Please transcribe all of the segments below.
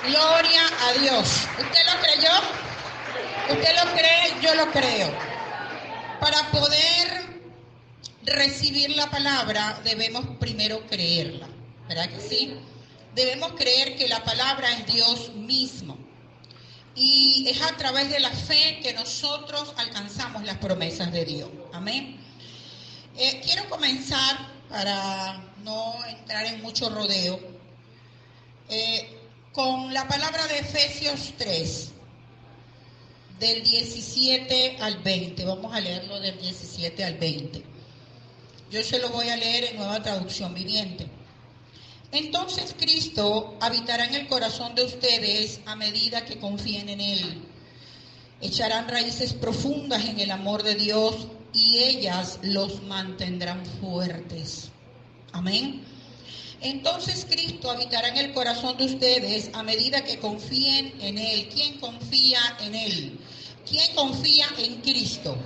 Gloria a Dios. ¿Usted lo creyó? ¿Usted lo cree? Yo lo creo. Para poder recibir la palabra debemos primero creerla, ¿verdad que sí? Debemos creer que la palabra es Dios mismo. Y es a través de la fe que nosotros alcanzamos las promesas de Dios. Amén. Quiero comenzar, para no entrar en mucho rodeo, con la palabra de Efesios 3, del 17 al 20. Vamos a leerlo del 17 al 20. Yo se lo voy a leer en Nueva Traducción Viviente. Entonces Cristo habitará en el corazón de ustedes a medida que confíen en Él. Echarán raíces profundas en el amor de Dios y ellas los mantendrán fuertes. Amén. Entonces Cristo habitará en el corazón de ustedes a medida que confíen en Él. ¿Quién confía en Él? ¿Quién confía en Cristo?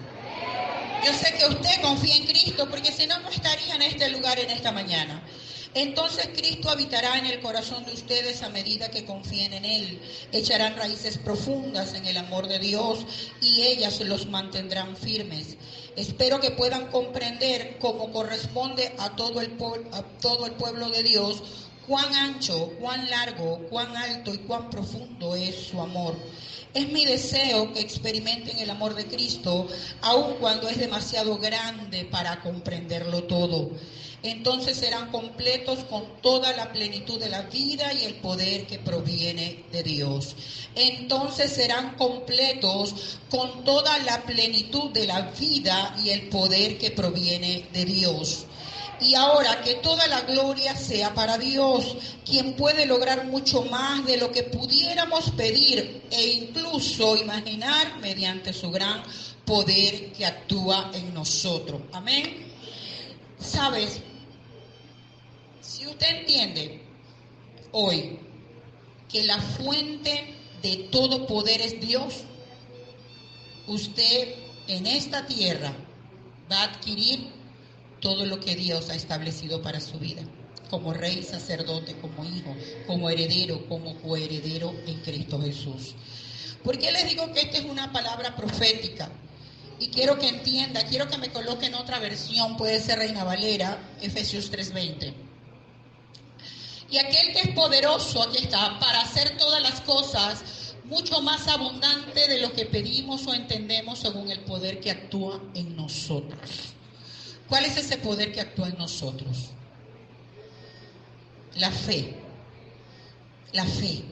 Yo sé que usted confía en Cristo, porque si no, no estaría en este lugar en esta mañana. Entonces Cristo habitará en el corazón de ustedes a medida que confíen en Él. Echarán raíces profundas en el amor de Dios y ellas los mantendrán firmes. Espero que puedan comprender, como corresponde a todo el pueblo de Dios, cuán ancho, cuán largo, cuán alto y cuán profundo es su amor. Es mi deseo que experimenten el amor de Cristo, aun cuando es demasiado grande para comprenderlo todo. Entonces serán completos con toda la plenitud de la vida y el poder que proviene de Dios. Entonces serán completos con toda la plenitud de la vida y el poder que proviene de Dios. Y ahora que toda la gloria sea para Dios, quien puede lograr mucho más de lo que pudiéramos pedir e incluso imaginar mediante su gran poder que actúa en nosotros. Amén. ¿Sabes? Si usted entiende hoy que la fuente de todo poder es Dios, usted en esta tierra va a adquirir todo lo que Dios ha establecido para su vida, como rey, sacerdote, como hijo, como heredero, como coheredero en Cristo Jesús. ¿Por qué les digo que esta es una palabra profética? Y quiero que entienda, quiero que me coloque en otra versión, puede ser Reina Valera, Efesios 3:20. Y aquel que es poderoso, aquí está, para hacer todas las cosas mucho más abundante de lo que pedimos o entendemos según el poder que actúa en nosotros. ¿Cuál es ese poder que actúa en nosotros? La fe. La fe.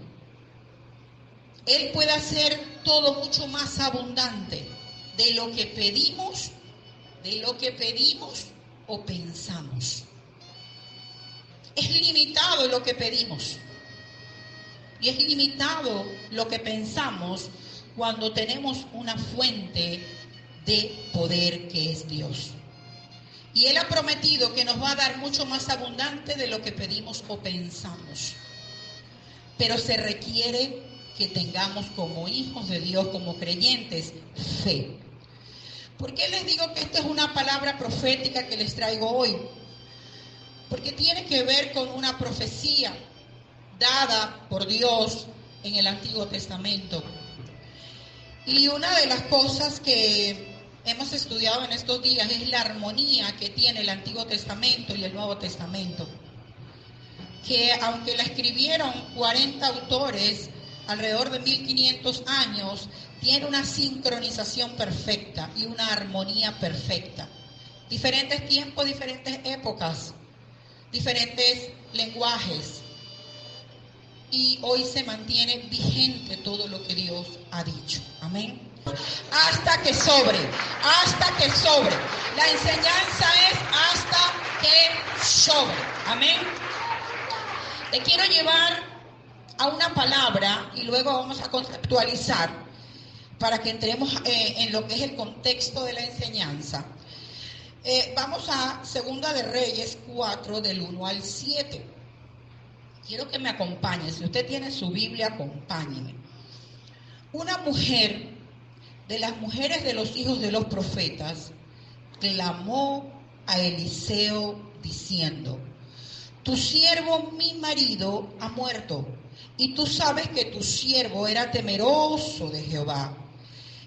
Él puede hacer todo mucho más abundante de lo que pedimos o pensamos. Es limitado lo que pedimos y es limitado lo que pensamos cuando tenemos una fuente de poder que es Dios. Y Él ha prometido que nos va a dar mucho más abundante de lo que pedimos o pensamos. Pero se requiere que tengamos como hijos de Dios, como creyentes, fe. ¿Por qué les digo que esta es una palabra profética que les traigo hoy? Porque tiene que ver con una profecía dada por Dios en el Antiguo Testamento. Y una de las cosas que hemos estudiado en estos días es la armonía que tiene el Antiguo Testamento y el Nuevo Testamento. Que aunque la escribieron 40 autores, alrededor de 1500 años, tiene una sincronización perfecta y una armonía perfecta. Diferentes tiempos, diferentes épocas, diferentes lenguajes, y hoy se mantiene vigente todo lo que Dios ha dicho. Amén. Hasta que sobre, hasta que sobre. La enseñanza es hasta que sobre. Amén. Te quiero llevar a una palabra y luego vamos a conceptualizar para que entremos en lo que es el contexto de la enseñanza. Vamos a Segunda de Reyes 4, del 1 al 7. Quiero que me acompañe. Si usted tiene su Biblia, acompáñeme. Una mujer de las mujeres de los hijos de los profetas clamó a Eliseo diciendo: tu siervo, mi marido, ha muerto, Y tú sabes que tu siervo era temeroso de Jehová.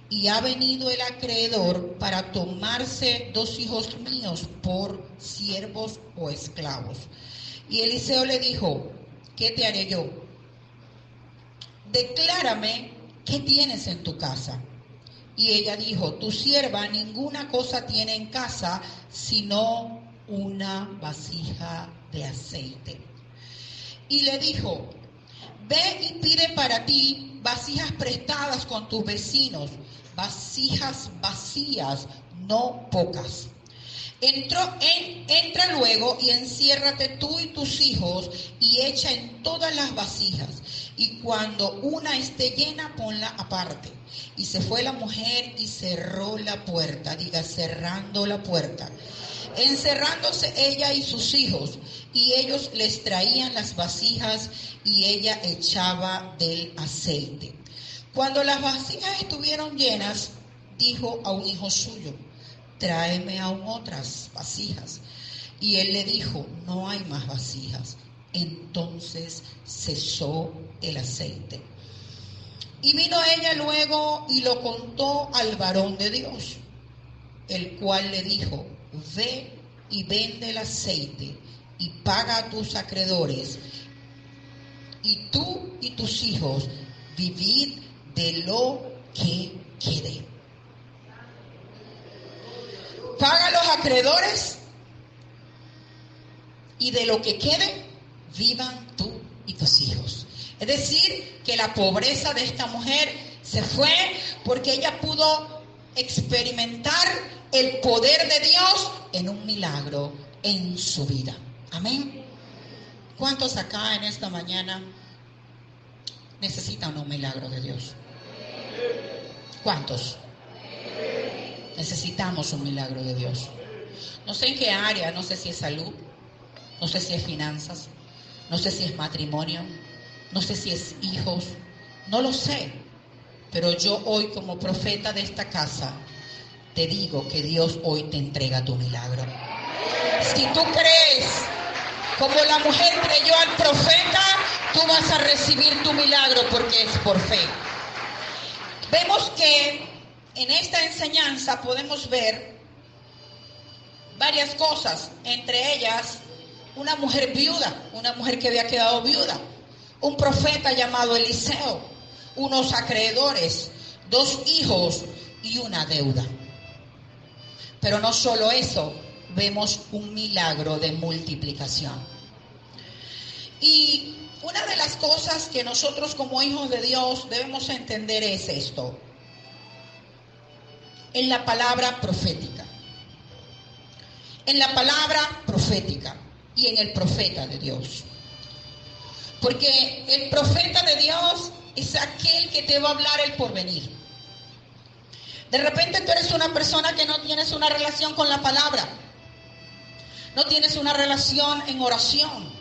Y ha venido el acreedor para tomarse 2 hijos míos por siervos o esclavos. Y Eliseo le dijo, ¿qué te haré yo? Declárame, ¿qué tienes en tu casa? Y ella dijo, tu sierva ninguna cosa tiene en casa, sino una vasija de aceite. Y le dijo, ve y pide para ti vasijas prestadas con tus vecinos, vasijas vacías, no pocas. Entra luego y enciérrate tú y tus hijos y echa en todas las vasijas. Y cuando una esté llena, ponla aparte. Y se fue la mujer y cerró la puerta, cerrando la puerta. Encerrándose ella y sus hijos, y ellos les traían las vasijas y ella echaba del aceite. Cuando las vasijas estuvieron llenas, dijo a un hijo suyo, tráeme aún otras vasijas. Y él le dijo, no hay más vasijas. Entonces cesó el aceite. Y vino ella luego y lo contó al varón de Dios, el cual le dijo, ve y vende el aceite y paga a tus acreedores, y tú y tus hijos vivid de lo que quede. Paga a los acreedores y de lo que quede vivan tú y tus hijos. Es decir, que la pobreza de esta mujer se fue porque ella pudo experimentar el poder de Dios en un milagro en su vida. Amén. ¿Cuántos acá en esta mañana necesitan un milagro de Dios? ¿Cuántos? Necesitamos un milagro de Dios. No sé en qué área, no sé si es salud, no sé si es finanzas, no sé si es matrimonio, no sé si es hijos, no lo sé. Pero yo hoy, como profeta de esta casa, te digo que Dios hoy te entrega tu milagro. Si tú crees, como la mujer creyó al profeta, tú vas a recibir tu milagro porque es por fe. Vemos que en esta enseñanza podemos ver varias cosas, entre ellas una mujer viuda, una mujer que había quedado viuda, un profeta llamado Eliseo, unos acreedores, 2 hijos y una deuda. Pero no solo eso, vemos un milagro de multiplicación. Y una de las cosas que nosotros como hijos de Dios debemos entender es esto. En la palabra profética. En la palabra profética y en el profeta de Dios. Porque el profeta de Dios es aquel que te va a hablar el porvenir. De repente tú eres una persona que no tienes una relación con la palabra. No tienes una relación en oración.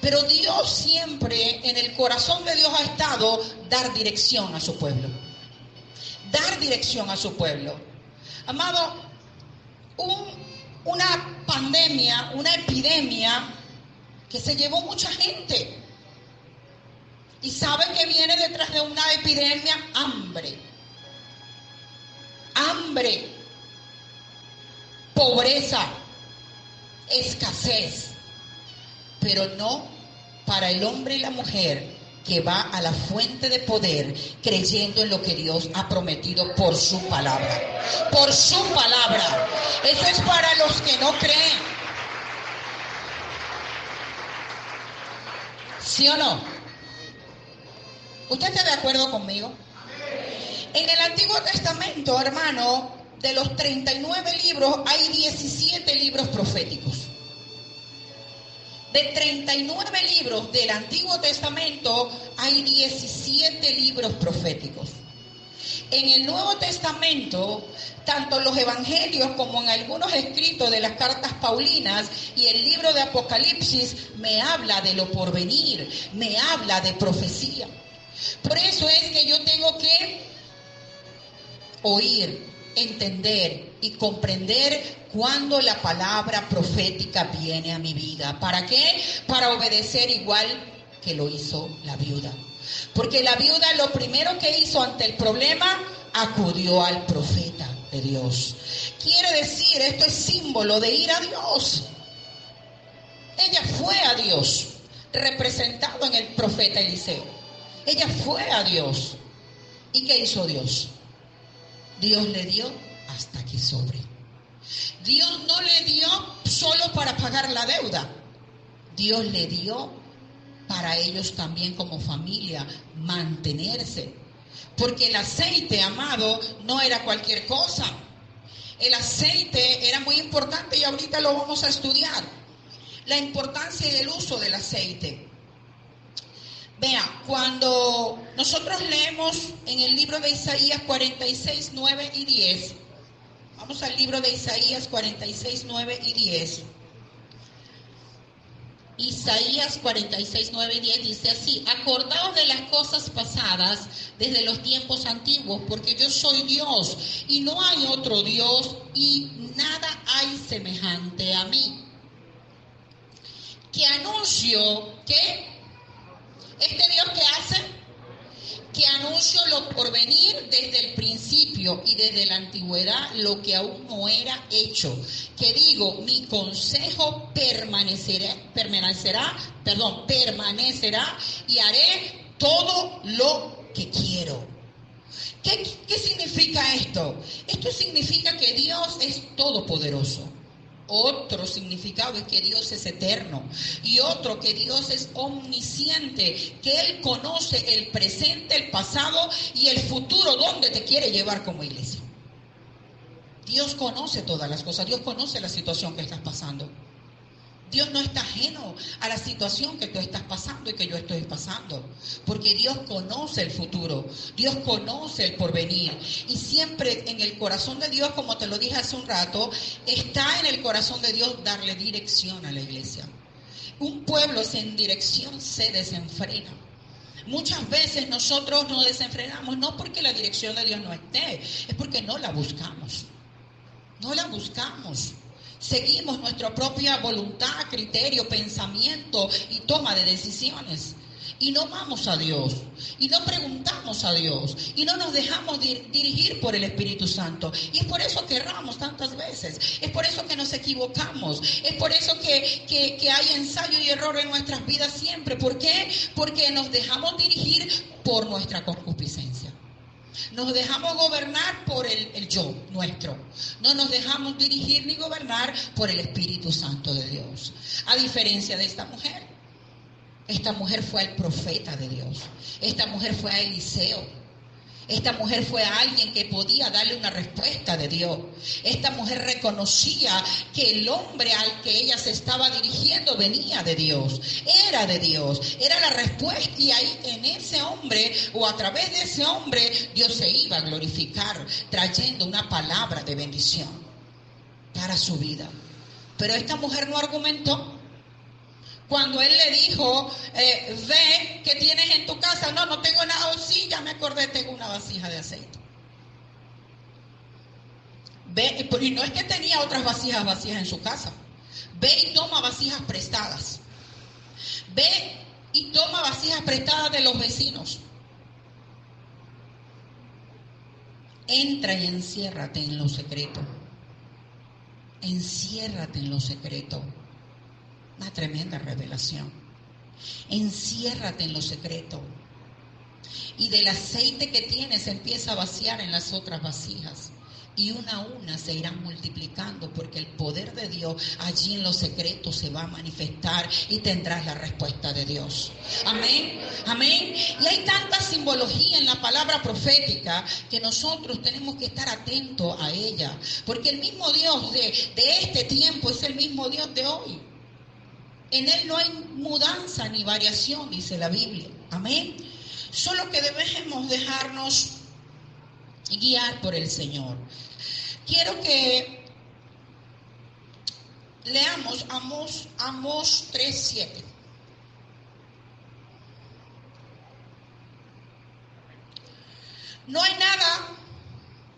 Pero Dios siempre en el corazón de Dios ha estado dar dirección a su pueblo. Dar dirección a su pueblo. Amado, una pandemia, una epidemia que se llevó mucha gente. ¿Y sabe que viene detrás de una epidemia? Hambre. Hambre. Pobreza. Escasez. Pero no para el hombre y la mujer que va a la fuente de poder creyendo en lo que Dios ha prometido por su palabra. Por su palabra. Eso es para los que no creen. ¿Sí o no? ¿Usted está de acuerdo conmigo? En el Antiguo Testamento, hermano, de los 39 libros, hay 17 libros proféticos. De 39 libros del Antiguo Testamento, hay 17 libros proféticos. En el Nuevo Testamento, tanto en los evangelios como en algunos escritos de las cartas paulinas y el libro de Apocalipsis, me habla de lo porvenir, me habla de profecía. Por eso es que yo tengo que oír, entender y comprender cuando la palabra profética viene a mi vida. ¿Para qué? Para obedecer igual que lo hizo la viuda. Porque la viuda lo primero que hizo ante el problema, acudió al profeta de Dios. Quiere decir, esto es símbolo de ir a Dios. Ella fue a Dios, representado en el profeta Eliseo. Ella fue a Dios. ¿Y qué hizo Dios? Dios le dio hasta que sobre. Dios no le dio solo para pagar la deuda. Dios le dio para ellos también como familia mantenerse. Porque el aceite, amado, no era cualquier cosa. El aceite era muy importante y ahorita lo vamos a estudiar. La importancia y el uso del aceite. Vea, cuando nosotros leemos en el libro de Isaías 46, 9 y 10, vamos al libro de Isaías 46, 9 y 10. Isaías 46, 9 y 10 dice así: acordaos de las cosas pasadas desde los tiempos antiguos, porque yo soy Dios y no hay otro Dios y nada hay semejante a mí. Que anuncio, ¿qué? Este Dios que hace, que anuncio lo por venir desde el principio y desde la antigüedad, lo que aún no era hecho. Que digo, mi consejo permanecerá y haré todo lo que quiero. ¿Qué significa esto? Esto significa que Dios es todopoderoso. Otro significado es que Dios es eterno. Y otro, que Dios es omnisciente, que Él conoce el presente, el pasado y el futuro, donde te quiere llevar como iglesia. Dios conoce todas las cosas. Dios conoce la situación que estás pasando. Dios no está ajeno a la situación que tú estás pasando y que yo estoy pasando, porque Dios conoce el futuro, Dios conoce el porvenir, y siempre en el corazón de Dios, como te lo dije hace un rato, está en el corazón de Dios darle dirección a la iglesia. Un pueblo sin dirección se desenfrena. Muchas veces nosotros nos desenfrenamos no porque la dirección de Dios no esté, es porque no la buscamos. No la buscamos. Seguimos nuestra propia voluntad, criterio, pensamiento y toma de decisiones. Y no vamos a Dios. Y no preguntamos a Dios. Y no nos dejamos dirigir por el Espíritu Santo. Y es por eso que erramos tantas veces. Es por eso que nos equivocamos. Es por eso que hay ensayo y error en nuestras vidas siempre. ¿Por qué? Porque nos dejamos dirigir por nuestra concupiscencia. Nos dejamos gobernar por el yo nuestro. No nos dejamos dirigir ni gobernar por el Espíritu Santo de Dios. A diferencia de esta mujer fue al profeta de Dios. Esta mujer fue a Eliseo. Esta mujer fue a alguien que podía darle una respuesta de Dios. Esta mujer reconocía que el hombre al que ella se estaba dirigiendo venía de Dios, era de Dios, era la respuesta, y ahí en ese hombre o a través de ese hombre Dios se iba a glorificar, trayendo una palabra de bendición para su vida. Pero esta mujer no argumentó. Cuando él le dijo, ve, ¿qué tienes en tu casa? No tengo nada. Oh, sí, ya me acordé, tengo una vasija de aceite. Ve, y no es que tenía otras vasijas vacías en su casa. Ve y toma vasijas prestadas. Ve y toma vasijas prestadas de los vecinos. Entra y enciérrate en lo secreto. Enciérrate en lo secreto. Una tremenda revelación. Enciérrate en lo secreto. Y del aceite que tienes empieza a vaciar en las otras vasijas. Y una a una se irán multiplicando, porque el poder de Dios allí en lo secreto se va a manifestar y tendrás la respuesta de Dios. Amén, amén. Y hay tanta simbología en la palabra profética que nosotros tenemos que estar atentos a ella, porque el mismo Dios de este tiempo es el mismo Dios de hoy. En Él no hay mudanza ni variación, dice la Biblia. Amén. Solo que debemos dejarnos guiar por el Señor. Quiero que leamos Amós 3:7. No hay nada,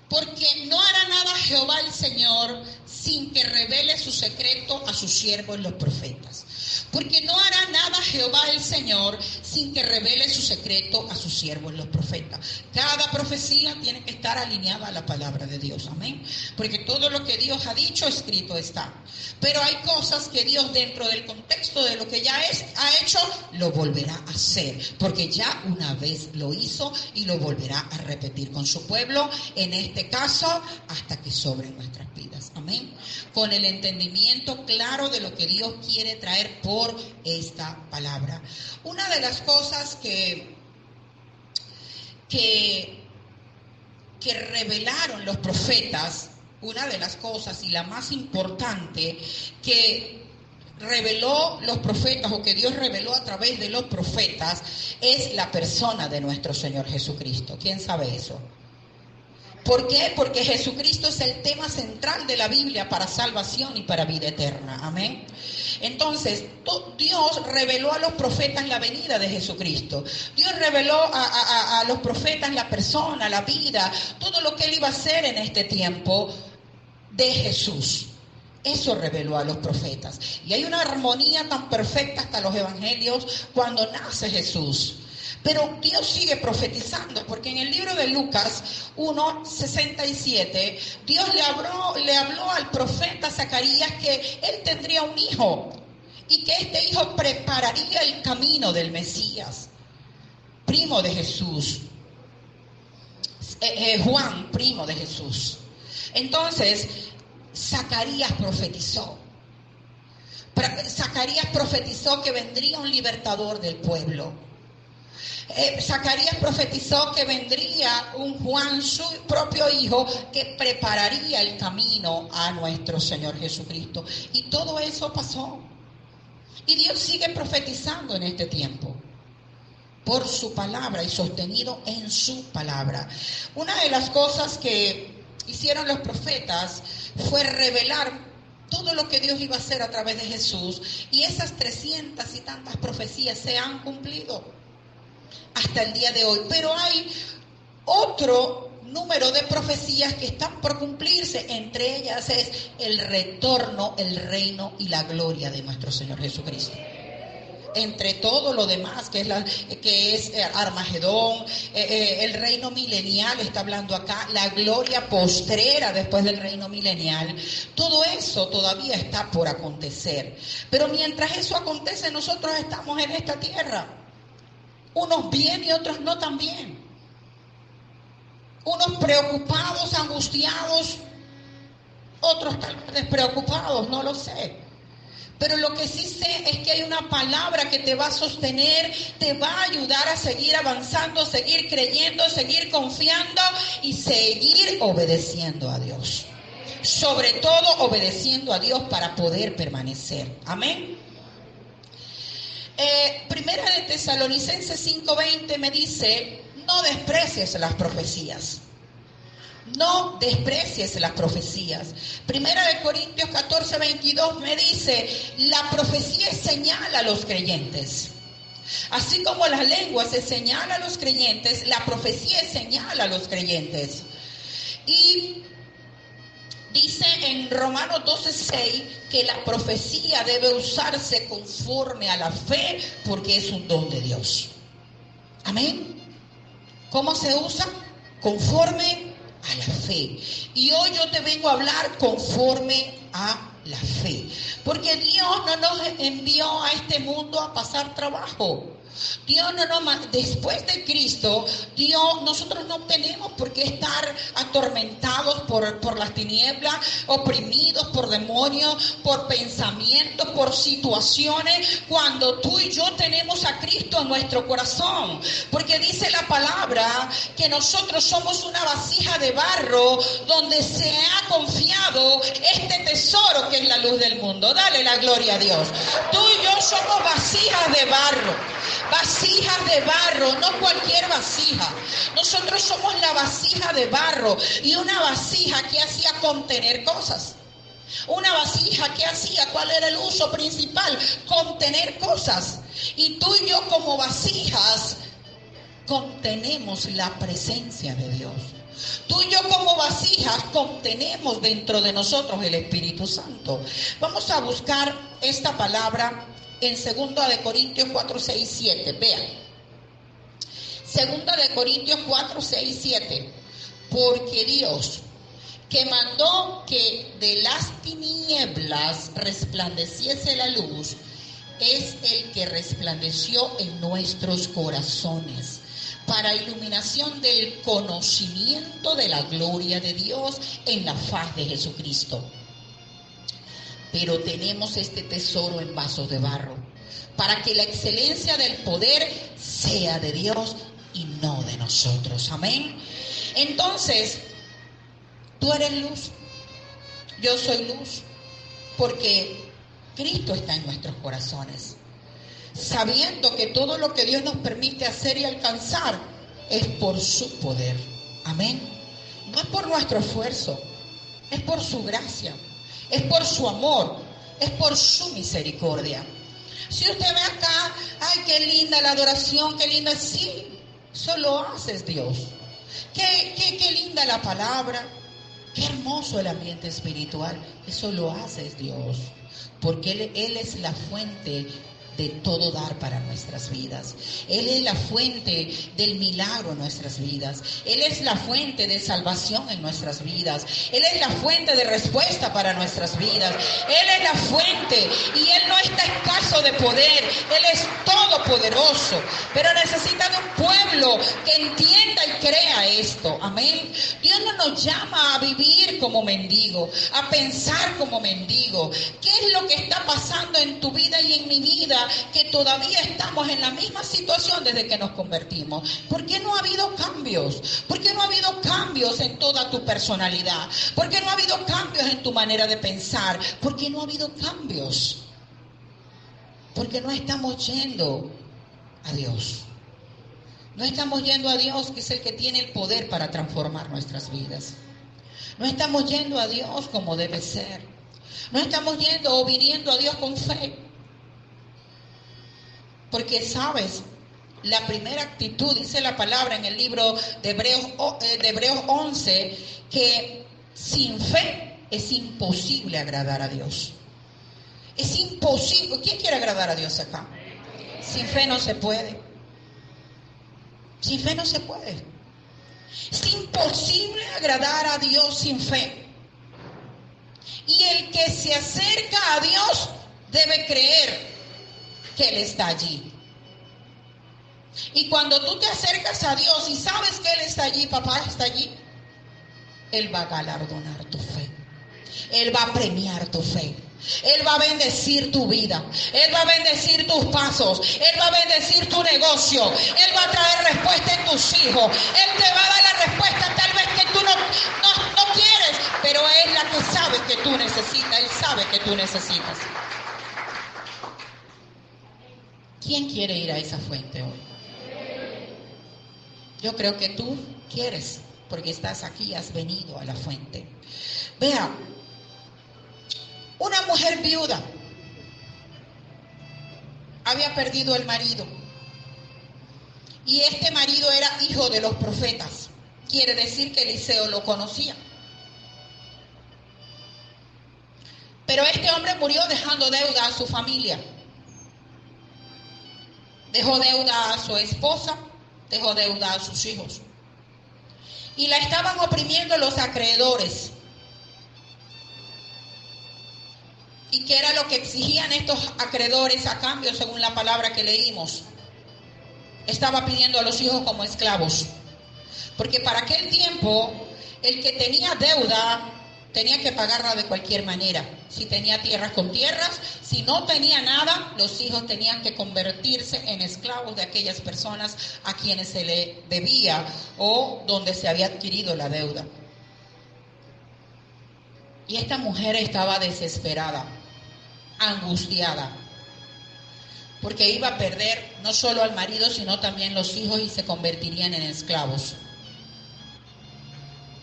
porque no hará nada Jehová el Señor sin que revele su secreto a sus siervos los profetas. Porque no hará nada Jehová el Señor sin que revele su secreto a sus siervos los profetas. Cada profecía tiene que estar alineada a la palabra de Dios, amén. Porque todo lo que Dios ha dicho, escrito está. Pero hay cosas que Dios, dentro del contexto de lo que ya ha hecho, lo volverá a hacer. Porque ya una vez lo hizo y lo volverá a repetir con su pueblo, en este caso, hasta que sobren nuestras vidas, amén. Con el entendimiento claro de lo que Dios quiere traer por esta palabra. Una de las cosas que revelaron los profetas, una de las cosas y la más importante que reveló los profetas, o que Dios reveló a través de los profetas, es la persona de nuestro Señor Jesucristo. ¿Quién sabe eso? ¿Por qué? Porque Jesucristo es el tema central de la Biblia para salvación y para vida eterna. Amén. Entonces, Dios reveló a los profetas la venida de Jesucristo. Dios reveló a los profetas la persona, la vida, todo lo que Él iba a hacer en este tiempo de Jesús. Eso reveló a los profetas. Y hay una armonía tan perfecta hasta los evangelios cuando nace Jesús. Pero Dios sigue profetizando, porque en el libro de Lucas 1:67, Dios le habló al profeta Zacarías que él tendría un hijo y que este hijo prepararía el camino del Mesías, primo de Jesús. Juan, primo de Jesús. Entonces, Zacarías profetizó. Zacarías profetizó que vendría un libertador del pueblo. Zacarías profetizó que vendría un Juan, su propio hijo, que prepararía el camino a nuestro Señor Jesucristo. Y todo eso pasó. Y Dios sigue profetizando en este tiempo por su palabra y sostenido en su palabra. Una de las cosas que hicieron los profetas fue revelar todo lo que Dios iba a hacer a través de Jesús. Y esas 300 y tantas profecías se han cumplido hasta el día de hoy. Pero hay otro número de profecías que están por cumplirse. Entre ellas es el retorno, el reino y la gloria de nuestro Señor Jesucristo. Entre todo lo demás que es Armagedón, el reino milenial, está hablando acá, la gloria postrera después del reino milenial, todo eso todavía está por acontecer. Pero mientras eso acontece, nosotros estamos en esta tierra. Unos bien y otros no tan bien. Unos preocupados, angustiados, otros tal vez despreocupados, no lo sé. Pero lo que sí sé es que hay una palabra que te va a sostener, te va a ayudar a seguir avanzando, seguir creyendo, seguir confiando y seguir obedeciendo a Dios. Sobre todo obedeciendo a Dios para poder permanecer. Amén. Primera de Tesalonicenses 5:20 me dice: no desprecies las profecías. No desprecies las profecías. Primera de Corintios 14:22 me dice: la profecía es señal a los creyentes. Así como la lengua se señala a los creyentes, la profecía es señal a los creyentes. Y dice en Romanos 12:6 que la profecía debe usarse conforme a la fe, porque es un don de Dios. Amén. ¿Cómo se usa? Conforme a la fe. Y hoy yo te vengo a hablar conforme a la fe, porque Dios no nos envió a este mundo a pasar trabajo. Dios después de Cristo, nosotros no tenemos por qué estar atormentados por las tinieblas, oprimidos por demonios, por pensamientos, por situaciones, cuando tú y yo tenemos a Cristo en nuestro corazón. Porque dice la palabra que nosotros somos una vasija de barro donde se ha confiado este tesoro que es la luz del mundo. Dale la gloria a Dios. Tú y yo somos vasijas de barro. Vasijas de barro, no cualquier vasija. Nosotros somos la vasija de barro. Y una vasija que hacía contener cosas. Una vasija que hacía, ¿cuál era el uso principal? Contener cosas. Y tú y yo como vasijas contenemos la presencia de Dios. Tú y yo como vasijas contenemos dentro de nosotros el Espíritu Santo. Vamos a buscar esta palabra en 2 de Corintios 4, 6, 7. Vean. 2 de Corintios 4, 6, 7. Porque Dios, que mandó que de las tinieblas resplandeciese la luz, es el que resplandeció en nuestros corazones para iluminación del conocimiento de la gloria de Dios en la faz de Jesucristo. Pero tenemos este tesoro en vasos de barro, para que la excelencia del poder sea de Dios y no de nosotros. Amén. Entonces, tú eres luz, yo soy luz, porque Cristo está en nuestros corazones, sabiendo que todo lo que Dios nos permite hacer y alcanzar es por su poder. Amén. No es por nuestro esfuerzo, es por su gracia, es por su amor, es por su misericordia. Si usted ve acá, ay, qué linda la adoración, qué linda, sí, eso lo haces Dios. Qué linda la palabra, qué hermoso el ambiente espiritual, eso lo haces Dios, porque Él es la fuente de todo dar para nuestras vidas. Él es la fuente del milagro en nuestras vidas. Él es la fuente de salvación en nuestras vidas. Él es la fuente de respuesta para nuestras vidas. Él es la fuente y Él no está escaso de poder. Él es todopoderoso, pero necesita de un pueblo que entienda y crea esto. Amén. Dios no nos llama a vivir como mendigo, a pensar como mendigo. ¿Qué es lo que está pasando en tu vida y en mi vida? Que todavía estamos en la misma situación desde que nos convertimos. ¿Por qué no ha habido cambios? ¿Por qué no ha habido cambios en toda tu personalidad? ¿Por qué no ha habido cambios en tu manera de pensar? ¿Por qué no ha habido cambios? Porque no estamos yendo a Dios. No estamos yendo a Dios, que es el que tiene el poder para transformar nuestras vidas. No estamos yendo a Dios como debe ser. No estamos yendo o viniendo a Dios con fe. Porque, ¿sabes? La primera actitud, dice la palabra en el libro de Hebreos 11, que sin fe es imposible agradar a Dios. Es imposible. ¿Quién quiere agradar a Dios acá? Sin fe no se puede. Sin fe no se puede. Es imposible agradar a Dios sin fe. Y el que se acerca a Dios debe creer que Él está allí. Y cuando tú te acercas a Dios y sabes que Él está allí, papá está allí, Él va a galardonar tu fe. Él va a premiar tu fe. Él va a bendecir tu vida. Él va a bendecir tus pasos. Él va a bendecir tu negocio. Él va a traer respuesta en tus hijos. Él te va a dar la respuesta tal vez que tú no quieres, pero es la que sabe que tú necesitas. Él sabe que tú necesitas. ¿Quién quiere ir a esa fuente hoy? Yo creo que tú quieres, porque estás aquí, has venido a la fuente. Vea, una mujer viuda había perdido el marido. Y este marido era hijo de los profetas. Quiere decir que Eliseo lo conocía. Pero este hombre murió dejando deuda a su familia. Dejó deuda a su esposa, dejó deuda a sus hijos. Y la estaban oprimiendo los acreedores. ¿Y qué era lo que exigían estos acreedores a cambio según la palabra que leímos? Estaba pidiendo a los hijos como esclavos. Porque para aquel tiempo, el que tenía deuda tenía que pagarla de cualquier manera. Si tenía tierras, con tierras. Si no tenía nada, los hijos tenían que convertirse en esclavos de aquellas personas a quienes se le debía o donde se había adquirido la deuda. Y esta mujer estaba desesperada, angustiada, porque iba a perder no solo al marido, sino también los hijos y se convertirían en esclavos.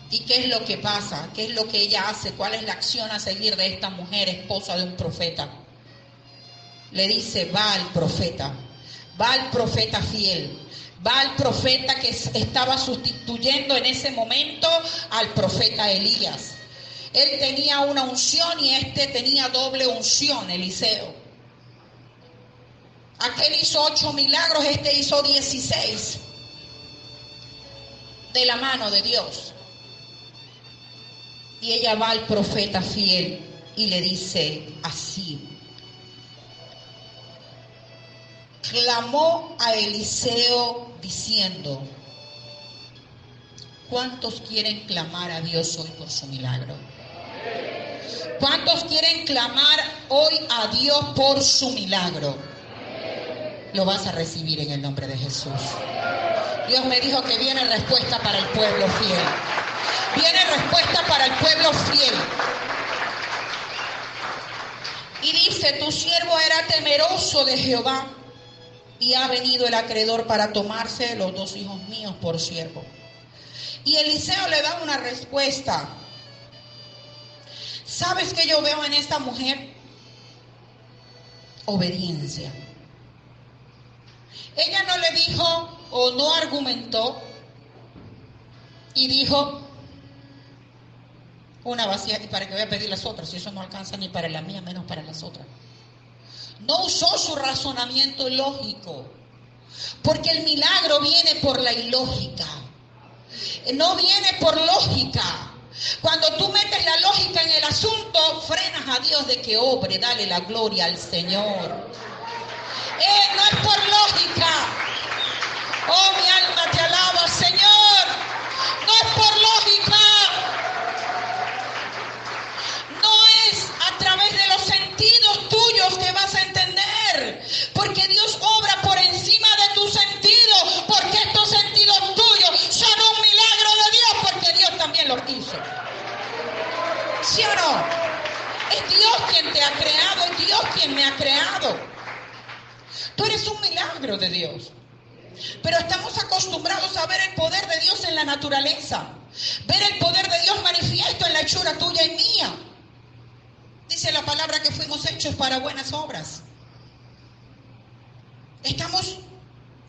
¿Y qué es lo que pasa? ¿Qué es lo que ella hace? ¿Cuál es la acción a seguir de esta mujer, esposa de un profeta? Le dice, va al profeta fiel, va al profeta que estaba sustituyendo en ese momento al profeta Elías. Él tenía una unción y este tenía doble unción, Eliseo. Aquel hizo 8 milagros, este hizo 16. De la mano de Dios. Y ella va al profeta fiel y le dice así. Clamó a Eliseo diciendo: ¿cuántos quieren clamar a Dios hoy por su milagro? ¿Cuántos quieren clamar hoy a Dios por su milagro? Lo vas a recibir en el nombre de Jesús. Dios me dijo que viene respuesta para el pueblo fiel. Viene respuesta para el pueblo fiel. Y dice: tu siervo era temeroso de Jehová, y ha venido el acreedor para tomarse los 2 hijos míos por siervo. Y Eliseo le da una respuesta. ¿Sabes qué yo veo en esta mujer? Obediencia. Ella no le dijo o no argumentó y dijo: una vasija, ¿y para qué voy a pedir las otras? Si eso no alcanza ni para la mía, menos para las otras. No usó su razonamiento lógico, porque el milagro viene por la ilógica, no viene por lógica. Cuando tú metes la lógica en el asunto, frenas a Dios de que obre. Dale la gloria al Señor. No es por lógica. Oh, mi alma te alaba, Señor. No es por lógica. No es a través de los sentidos tuyos que vas a entender, porque Dios obra por encima de tus sentidos, porque estos sentidos tuyos son un milagro de Dios, porque Dios también los hizo. ¿Sí o no? Es Dios quien te ha creado, es Dios quien me ha creado. Tú eres un milagro de Dios. Pero estamos acostumbrados a ver el poder de Dios en la naturaleza, ver el poder de Dios manifiesto en la hechura tuya y mía. Dice la palabra que fuimos hechos para buenas obras. Estamos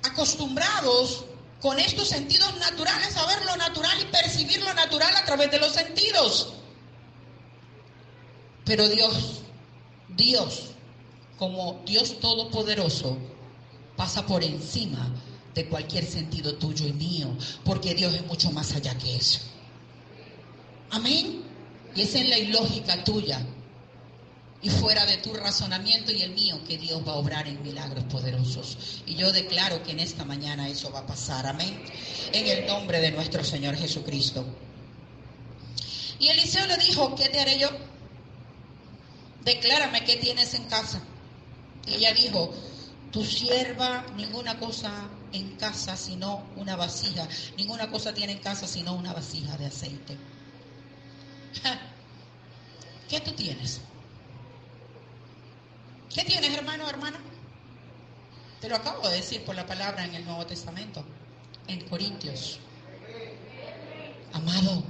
acostumbrados con estos sentidos naturales a ver lo natural y percibir lo natural a través de los sentidos. Pero Dios, como Dios Todopoderoso, pasa por encima de cualquier sentido tuyo y mío, porque Dios es mucho más allá que eso. Amén. Y es en la ilógica tuya y fuera de tu razonamiento y el mío que Dios va a obrar en milagros poderosos. Y yo declaro que en esta mañana eso va a pasar. Amén. En el nombre de nuestro Señor Jesucristo. Y Eliseo le dijo: ¿qué te haré yo? Declárame qué tienes en casa. Y ella dijo: tu sierva ninguna cosa en casa sino una vasija. Ninguna cosa tiene en casa sino una vasija de aceite. ¿Qué tú tienes? ¿Qué tienes, hermano o hermana? Te lo acabo de decir por la palabra en el Nuevo Testamento, en Corintios. Amado,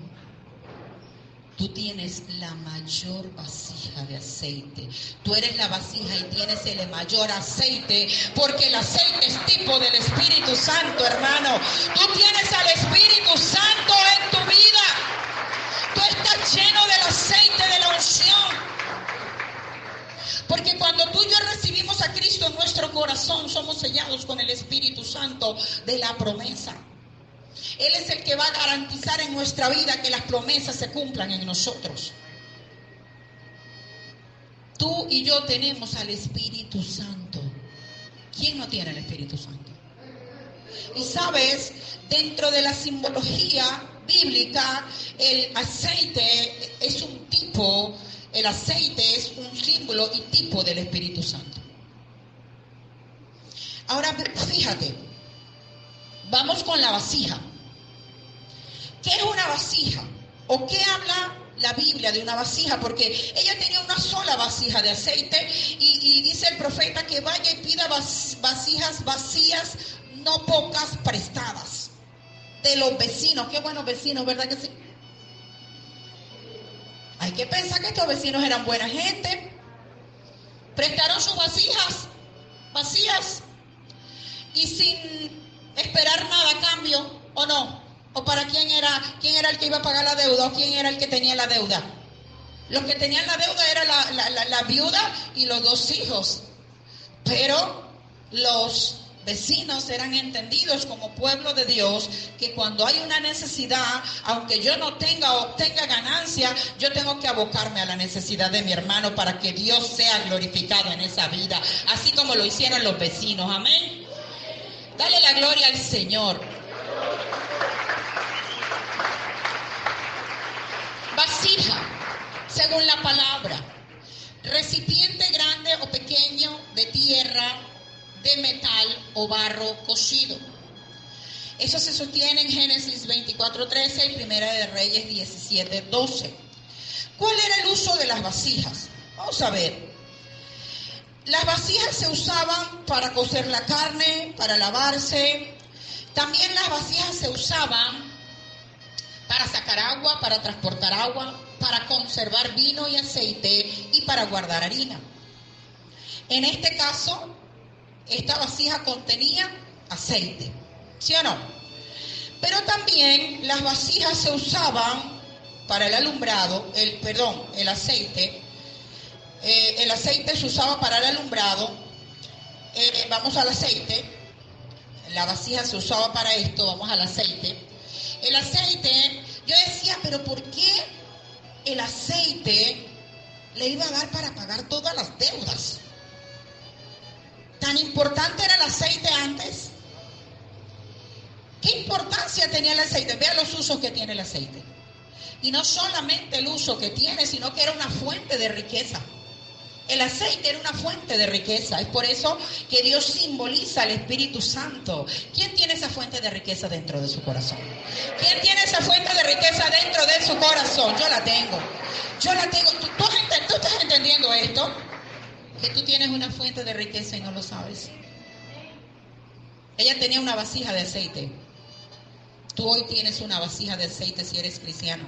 tú tienes la mayor vasija de aceite. Tú eres la vasija y tienes el mayor aceite, porque el aceite es tipo del Espíritu Santo, hermano. Tú tienes al Espíritu Santo en tu vida. Tú estás lleno del aceite de la unción. Porque cuando tú y yo recibimos a Cristo en nuestro corazón, somos sellados con el Espíritu Santo de la promesa. Él es el que va a garantizar en nuestra vida que las promesas se cumplan en nosotros. Tú y yo tenemos al Espíritu Santo. ¿Quién no tiene el Espíritu Santo? Y sabes, dentro de la simbología bíblica, el aceite es un tipo, el aceite es un símbolo y tipo del Espíritu Santo. Ahora, fíjate, vamos con la vasija. ¿Qué es una vasija? ¿O qué habla la Biblia de una vasija? Porque ella tenía una sola vasija de aceite y dice el profeta que vaya y pida vasijas vacías, no pocas, prestadas de los vecinos. Qué buenos vecinos, ¿verdad que sí? Hay que pensar que estos vecinos eran buena gente. Prestaron sus vasijas vacías y sin esperar nada a cambio, ¿o no? ¿O para quién era el que iba a pagar la deuda? ¿O quién era el que tenía la deuda? Los que tenían la deuda era la viuda y los 2 hijos. Pero los vecinos eran entendidos como pueblo de Dios, que cuando hay una necesidad, aunque yo no tenga o obtenga ganancia, yo tengo que abocarme a la necesidad de mi hermano para que Dios sea glorificado en esa vida, así como lo hicieron los vecinos. Amén. Dale la gloria al Señor. Vasija, según la palabra, recipiente grande o pequeño de tierra, de metal o barro cocido. Eso se sostiene en Génesis 24:13 y Primera de Reyes 17:12. ¿Cuál era el uso de las vasijas? Vamos a ver. Las vasijas se usaban para cocer la carne, para lavarse. También las vasijas se usaban para sacar agua, para transportar agua, para conservar vino y aceite y para guardar harina. En este caso, esta vasija contenía aceite, ¿sí o no? Pero también las vasijas se usaban para el alumbrado, el aceite. El aceite se usaba para el alumbrado. Vamos al aceite. La vasija se usaba para esto, vamos al aceite. El aceite, yo decía, pero ¿por qué el aceite le iba a dar para pagar todas las deudas? ¿Tan importante era el aceite antes? ¿Qué importancia tenía el aceite? Vea los usos que tiene el aceite. Y no solamente el uso que tiene, sino que era una fuente de riqueza. El aceite era una fuente de riqueza. Es por eso que Dios simboliza al Espíritu Santo. ¿Quién tiene esa fuente de riqueza dentro de su corazón? ¿Quién tiene esa fuente de riqueza dentro de su corazón? Yo la tengo. Yo la tengo. ¿Tú estás entendiendo esto? Que tú tienes una fuente de riqueza y no lo sabes. Ella tenía una vasija de aceite. Tú hoy tienes una vasija de aceite si eres cristiano.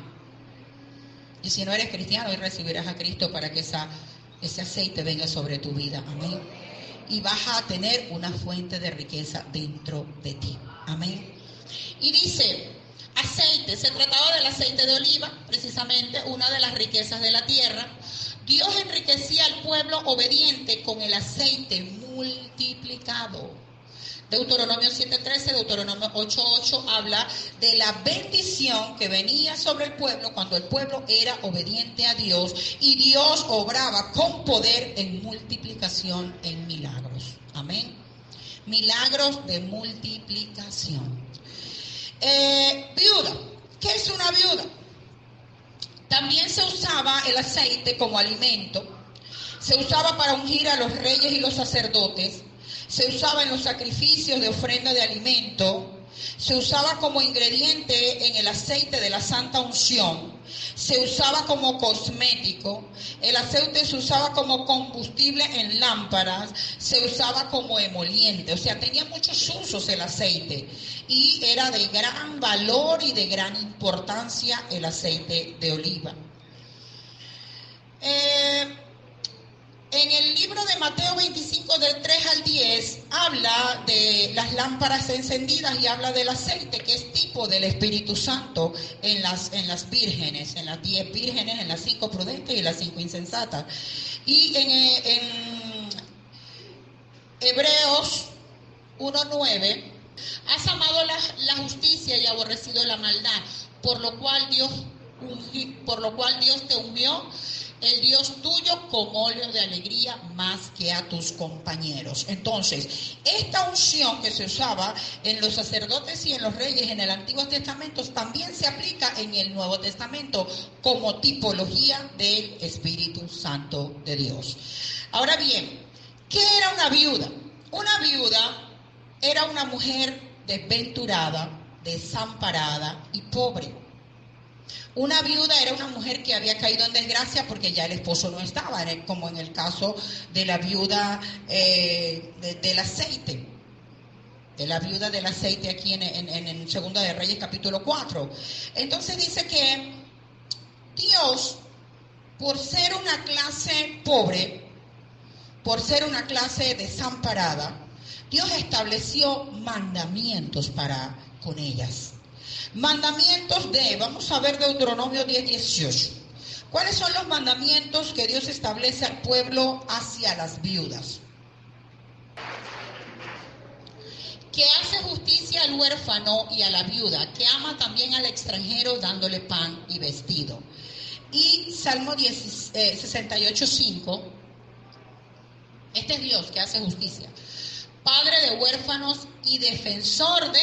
Y si no eres cristiano, hoy recibirás a Cristo para que ese aceite venga sobre tu vida. Amén. Y vas a tener una fuente de riqueza dentro de ti. Amén. Y dice, aceite, se trataba del aceite de oliva, precisamente una de las riquezas de la tierra. Dios enriquecía al pueblo obediente con el aceite multiplicado. Deuteronomio 7:13, Deuteronomio 8:8 habla de la bendición que venía sobre el pueblo cuando el pueblo era obediente a Dios y Dios obraba con poder en multiplicación, en milagros. Amén. Milagros de multiplicación. Viuda. ¿Qué es una viuda? También se usaba el aceite como alimento. Se usaba para ungir a los reyes y los sacerdotes. Se usaba en los sacrificios de ofrenda de alimento. Se usaba como ingrediente en el aceite de la santa unción. Se usaba como cosmético. El aceite se usaba como combustible en lámparas. Se usaba como emoliente. O sea, tenía muchos usos el aceite. Y era de gran valor y de gran importancia el aceite de oliva. En el libro de Mateo 25, del 3 al 10, habla de las lámparas encendidas y habla del aceite, que es tipo del Espíritu Santo en las vírgenes, en las 10 vírgenes, en las 5 prudentes y las 5 insensatas. Y en Hebreos 1:9, has amado la justicia y aborrecido la maldad, por lo cual Dios te ungió, el Dios tuyo, con óleo de alegría más que a tus compañeros. Entonces, esta unción que se usaba en los sacerdotes y en los reyes en el Antiguo Testamento también se aplica en el Nuevo Testamento como tipología del Espíritu Santo de Dios. Ahora bien, ¿qué era una viuda? Una viuda era una mujer desventurada, desamparada y pobre. Una viuda era una mujer que había caído en desgracia porque ya el esposo no estaba, como en el caso de la viuda del aceite. De la viuda del aceite aquí en Segunda de Reyes capítulo 4. Entonces dice que Dios, por ser una clase pobre, por ser una clase desamparada, Dios estableció mandamientos para con ellas. Mandamientos vamos a ver Deuteronomio 10:18. ¿Cuáles son los mandamientos que Dios establece al pueblo hacia las viudas? que hace justicia al huérfano y a la viuda, que ama también al extranjero dándole pan y vestido. Y Salmo 68:5, este es Dios que hace justicia. Padre de huérfanos y defensor de,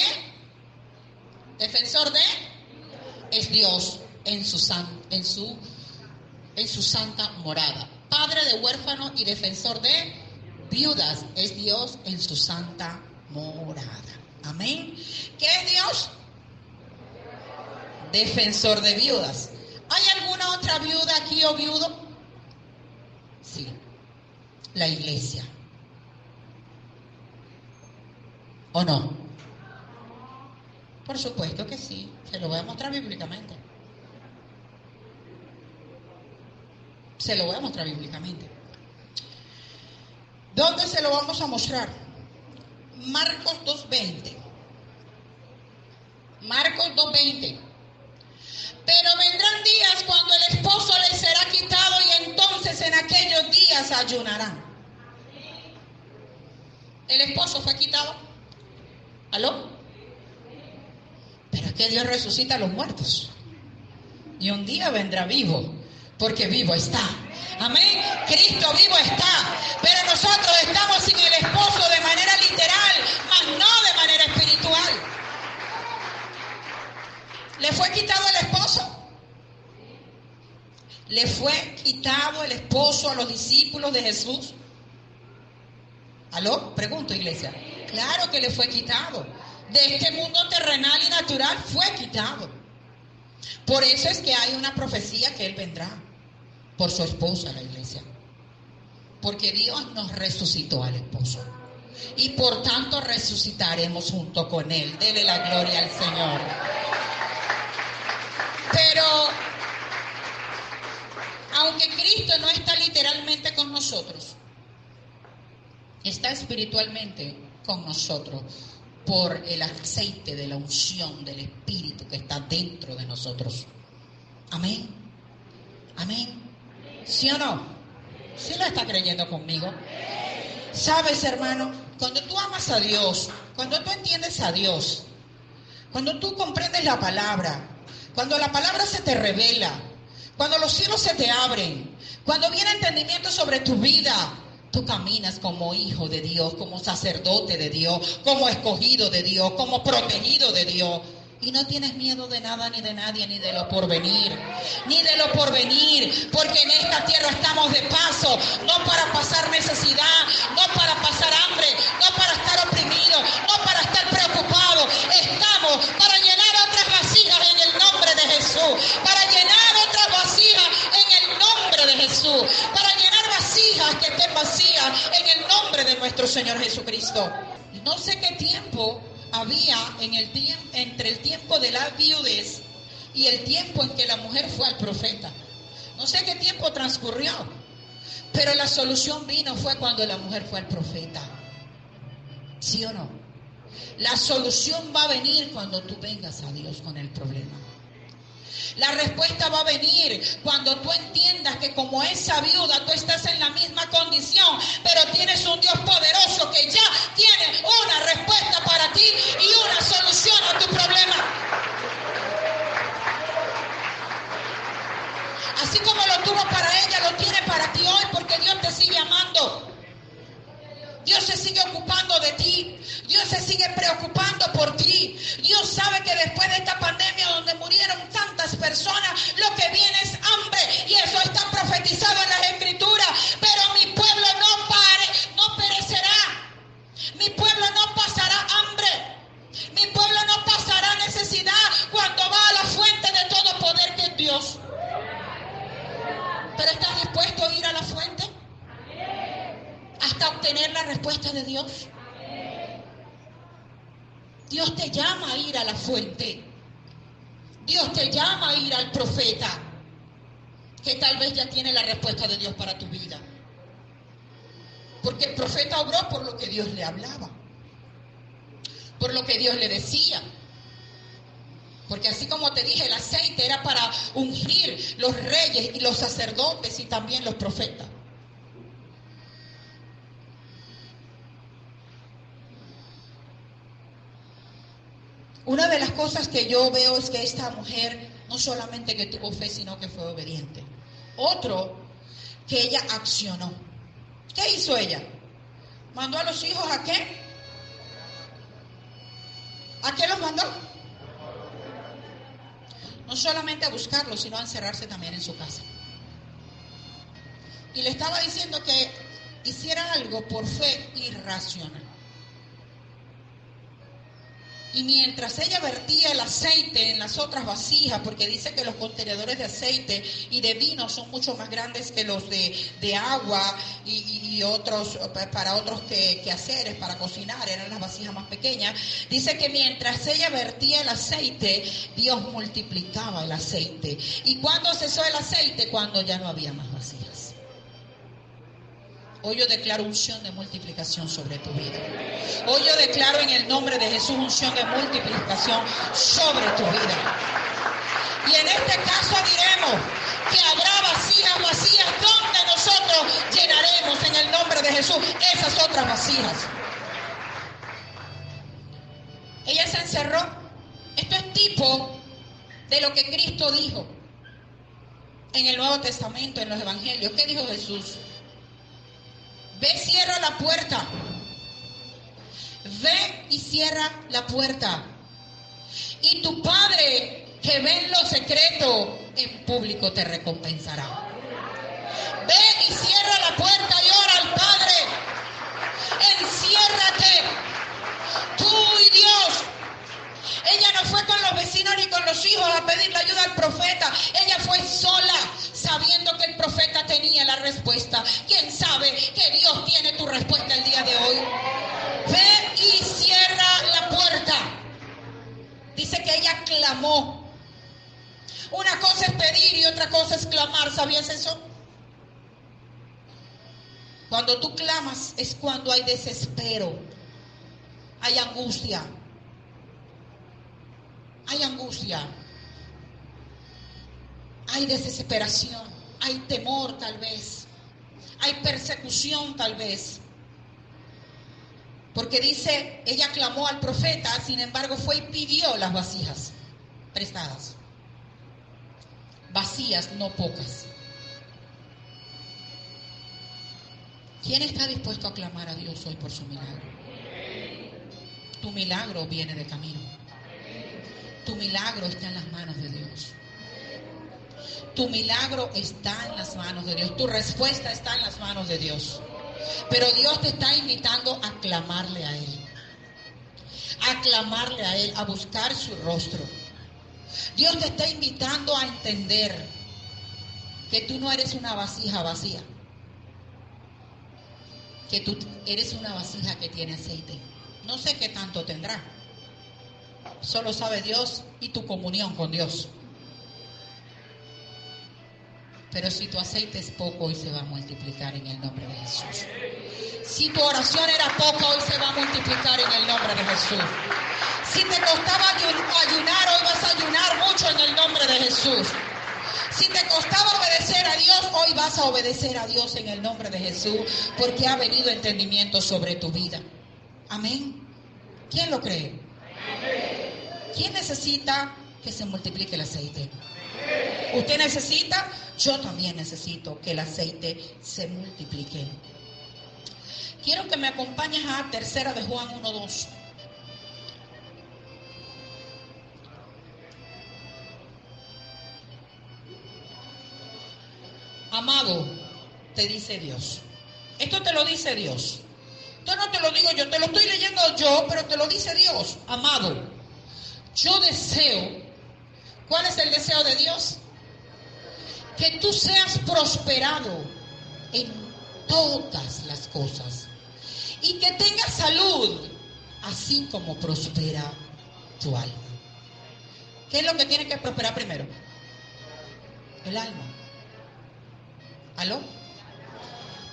es Dios en su santa morada. Padre de huérfanos y defensor de viudas es Dios en su santa morada. Amén. ¿Qué es Dios? Defensor de viudas. ¿Hay alguna otra viuda aquí o viudo? Sí, la iglesia. ¿O no? Por supuesto que sí. Se lo voy a mostrar bíblicamente. ¿Dónde se lo vamos a mostrar? Marcos 2:20. Pero vendrán días cuando el esposo les será quitado y entonces en aquellos días ayunarán. ¿El esposo fue quitado? ¿Aló? Pero es que Dios resucita a los muertos. Y un día vendrá vivo, porque vivo está. Amén. Cristo vivo está. Pero nosotros estamos sin el esposo de manera literal, mas no de manera espiritual. ¿Le fue quitado el esposo? ¿Le fue quitado el esposo a los discípulos de Jesús? ¿Aló? Pregunto, iglesia. Claro que le fue quitado. De este mundo terrenal y natural fue quitado. Por eso es que hay una profecía que Él vendrá por su esposa, la iglesia. Porque Dios nos resucitó al esposo. Y por tanto resucitaremos junto con Él. Dele la gloria al Señor. Pero, aunque Cristo no está literalmente con nosotros, está espiritualmente con nosotros por el aceite de la unción del Espíritu que está dentro de nosotros. Amén. Amén. ¿Sí o no? ¿Sí lo está creyendo conmigo? ¿Sabes, hermano? Cuando tú amas a Dios, cuando tú entiendes a Dios, cuando tú comprendes la palabra, cuando la palabra se te revela, cuando los cielos se te abren, cuando viene entendimiento sobre tu vida, tú caminas como hijo de Dios, como sacerdote de Dios, como escogido de Dios, como protegido de Dios. Y no tienes miedo de nada, ni de nadie, ni de lo porvenir. Porque en esta tierra estamos de paso, no para pasar necesidad, no para pasar hambre, no para estar oprimidos, no para estar preocupados. Estamos para llenar otras vasijas en el nombre de Jesús, para llenar otras vasijas en el nombre de Jesús, para llenar vasijas que estén vacías en el nombre de nuestro Señor Jesucristo. No sé qué tiempo había entre el tiempo de la viudez y el tiempo en que la mujer fue al profeta. No sé qué tiempo transcurrió, pero la solución fue cuando la mujer fue al profeta. ¿Sí o no? La solución va a venir cuando tú vengas a Dios con el problema. La respuesta va a venir cuando tú entiendas que como esa viuda tú estás en la misma condición, pero tienes un Dios poderoso que ya tiene una respuesta para ti y una solución a tu problema. Así como lo tuvo para ella, lo tiene para ti hoy, porque Dios te sigue amando. Dios se sigue ocupando de ti. Dios se sigue preocupando por ti. Dios sabe que después de esta pandemia donde murieron tantas personas, lo que viene es hambre. Y eso está profetizado en las Escrituras. Pero mi pueblo no perecerá. Mi pueblo no pasará hambre. Mi pueblo no pasará necesidad cuando va a la fuente de todo poder que es Dios. ¿Pero estás dispuesto a ir a la fuente? Hasta obtener la respuesta de Dios. Dios te llama a ir a la fuente. Dios te llama a ir al profeta, que tal vez ya tiene la respuesta de Dios para tu vida. Porque el profeta obró por lo que Dios le hablaba, por lo que Dios le decía. Porque así como te dije, el aceite era para ungir los reyes y los sacerdotes y también los profetas. Una de las cosas que yo veo es que esta mujer no solamente que tuvo fe, sino que fue obediente. Otro, que ella accionó. ¿Qué hizo ella? ¿Mandó a los hijos a qué? ¿A qué los mandó? No solamente a buscarlos, sino a encerrarse también en su casa. Y le estaba diciendo que hiciera algo por fe irracional. Y mientras ella vertía el aceite en las otras vasijas, porque dice que los contenedores de aceite y de vino son mucho más grandes que los de agua y otros, para otros quehaceres, para cocinar, eran las vasijas más pequeñas. Dice que mientras ella vertía el aceite, Dios multiplicaba el aceite. ¿Y cuándo cesó el aceite? Cuando ya no había más vasijas. Hoy yo declaro unción de multiplicación sobre tu vida. Hoy yo declaro en el nombre de Jesús unción de multiplicación sobre tu vida. Y en este caso diremos que habrá vasijas vacías donde nosotros llenaremos en el nombre de Jesús esas otras vasijas. Ella se encerró. Esto es tipo de lo que Cristo dijo en el Nuevo Testamento, en los Evangelios. ¿Qué dijo Jesús? Ve, cierra la puerta. Ve y cierra la puerta. Y tu Padre que ve en lo secreto, en público te recompensará. Ve y cierra la puerta y ora al Padre. Enciérrate. Tú y Dios. Ella no fue con los vecinos ni con los hijos a pedirle ayuda al profeta. Ella fue sola, sabiendo que el profeta tenía la respuesta. ¿Quién sabe que Dios tiene tu respuesta el día de hoy? Ve y cierra la puerta. Dice que ella clamó. Una cosa es pedir y otra cosa es clamar. ¿Sabías eso? Cuando tú clamas es cuando hay desespero, hay angustia. Hay angustia, hay desesperación, hay temor tal vez, hay persecución tal vez. Porque dice, ella clamó al profeta, sin embargo fue y pidió las vasijas prestadas. Vacías, no pocas. ¿Quién está dispuesto a clamar a Dios hoy por su milagro? Tu milagro viene de camino. Tu milagro está en las manos de Dios. Tu milagro está en las manos de Dios. Tu respuesta está en las manos de Dios. Pero Dios te está invitando a clamarle a Él. A clamarle a Él, a buscar su rostro. Dios te está invitando a entender que tú no eres una vasija vacía. Que tú eres una vasija que tiene aceite. No sé qué tanto tendrá. Solo sabe Dios y tu comunión con Dios. Pero si tu aceite es poco, hoy se va a multiplicar en el nombre de Jesús. Si tu oración era poca, hoy se va a multiplicar en el nombre de Jesús. Si te costaba ayunar, hoy vas a ayunar mucho en el nombre de Jesús. Si te costaba obedecer a Dios, hoy vas a obedecer a Dios en el nombre de Jesús, porque ha venido entendimiento sobre tu vida. Amén. ¿Quién lo cree? ¿Quién necesita que se multiplique el aceite? ¿Usted necesita? Yo también necesito que el aceite se multiplique. Quiero que me acompañes a 3 de Juan 1:2. Amado, te dice Dios. Esto te lo dice Dios. Esto no te lo digo yo, te lo estoy leyendo yo, pero te lo dice Dios. Amado, yo deseo. ¿Cuál es el deseo de Dios? Que tú seas prosperado en todas las cosas y que tengas salud, así como prospera tu alma. ¿Qué es lo que tiene que prosperar primero? El alma. ¿Aló?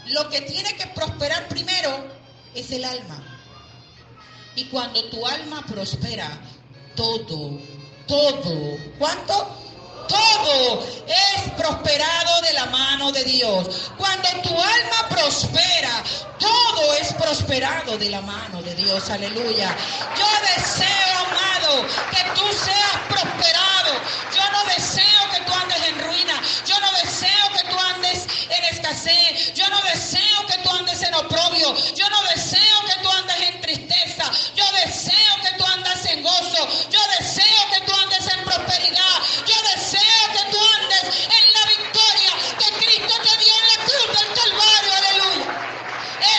Lo que tiene que prosperar primero es el alma. Y cuando tu alma prospera, todo, ¿cuánto? Todo es prosperado de la mano de Dios. Cuando tu alma prospera, todo es prosperado de la mano de Dios. Aleluya. Yo deseo, amado, deseo que tú seas prosperado. Yo no deseo que tú andes en ruina. Yo no deseo que tú andes en escasez. Yo no deseo que tú andes en oprobio. Yo no deseo que tú andes en tristeza. Yo deseo que tú andes en gozo. Yo deseo que tú andes en prosperidad. Yo deseo que tú andes en la victoria que Cristo te dio en la cruz del Calvario. Aleluya.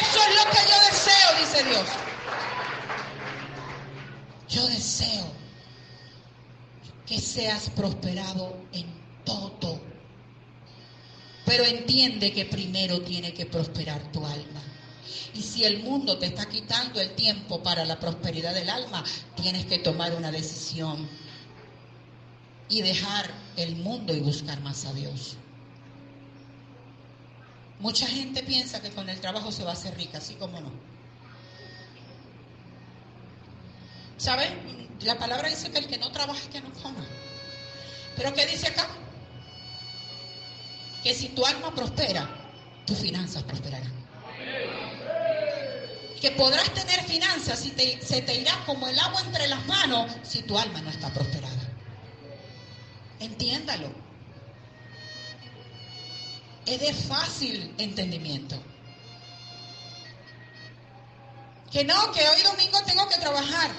Eso es lo que yo deseo, dice Dios. Yo deseo que seas prosperado en todo. Pero entiende que primero tiene que prosperar tu alma. Y si el mundo te está quitando el tiempo para la prosperidad del alma, tienes que tomar una decisión y dejar el mundo y buscar más a Dios. Mucha gente piensa que con el trabajo se va a hacer rica, así como no. ¿Sabes? La palabra dice que el que no trabaja es que no coma. ¿Pero qué dice acá? Que si tu alma prospera, tus finanzas prosperarán. Que podrás tener finanzas y se te irá como el agua entre las manos si tu alma no está prosperada. Entiéndalo. Es de fácil entendimiento. Que no, que hoy domingo tengo que trabajar.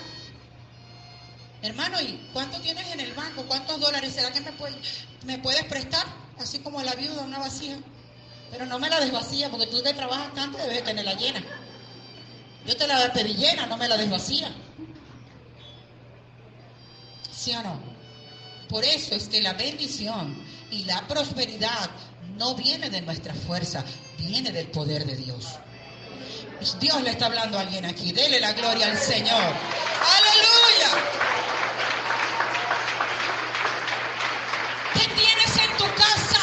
Hermano, ¿y cuánto tienes en el banco? ¿Cuántos dólares? ¿Será que me puedes prestar? Así como la viuda, una vasija. Pero no me la desvacía, porque tú que trabajas tanto debes tenerla llena. Yo te la pedí llena, no me la desvacía. ¿Sí o no? Por eso es que la bendición y la prosperidad no viene de nuestra fuerza, viene del poder de Dios. Dios le está hablando a alguien aquí. Dele la gloria al Señor. ¡Aleluya! ¿Qué tienes en tu casa?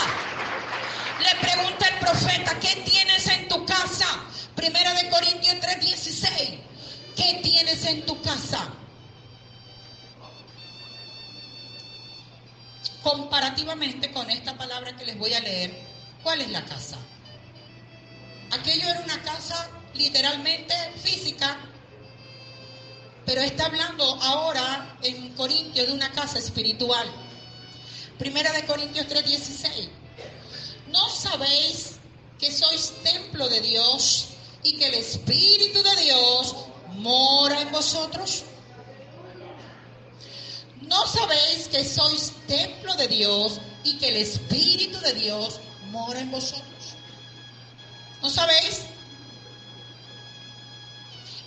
Le pregunta el profeta, ¿qué tienes en tu casa? Primera de Corintios 3:16. ¿Qué tienes en tu casa? Comparativamente con esta palabra que les voy a leer, ¿cuál es la casa? Aquello era una casa literalmente física, pero está hablando ahora en Corintios de una casa espiritual. Primera de Corintios 3:16. ¿No sabéis que sois templo de Dios y que el Espíritu de Dios mora en vosotros? ¿No sabéis que sois templo de Dios y que el Espíritu de Dios mora en vosotros? ¿No sabéis?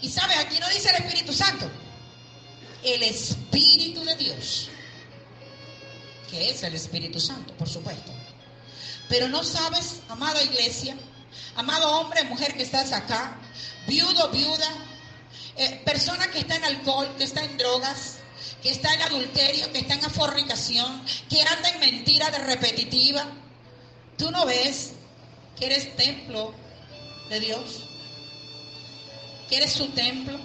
Y sabes, aquí no dice el Espíritu Santo, el Espíritu de Dios, que es el Espíritu Santo, por supuesto. Pero no sabes, amada iglesia, amado hombre, mujer que estás acá, viudo, viuda, persona que está en alcohol, que está en drogas, que está en adulterio, que está en fornicación, que anda en mentira de repetitiva. ¿Tú no ves que eres templo de Dios? ¿Que eres su templo?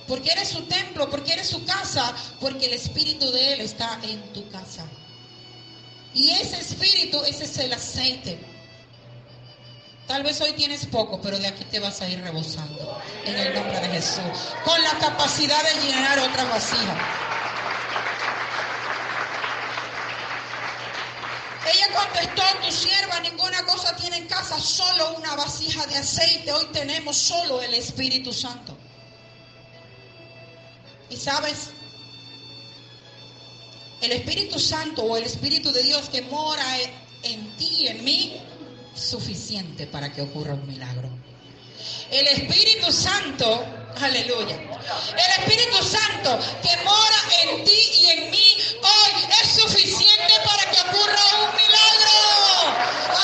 ¿Por qué eres su templo? ¿Por qué eres su casa? Porque el Espíritu de Él está en tu casa. Y ese Espíritu, ese es el aceite. Tal vez hoy tienes poco, pero de aquí te vas a ir rebosando. En el nombre de Jesús. Con la capacidad de llenar otra vasija. Ella contestó, tu sierva ninguna cosa tiene en casa, solo una vasija de aceite. Hoy tenemos solo el Espíritu Santo. Y sabes, el Espíritu Santo o el Espíritu de Dios que mora en ti y en mí, suficiente para que ocurra un milagro. El Espíritu Santo, aleluya, el Espíritu Santo que mora en ti y en mí hoy es suficiente para que ocurra un milagro.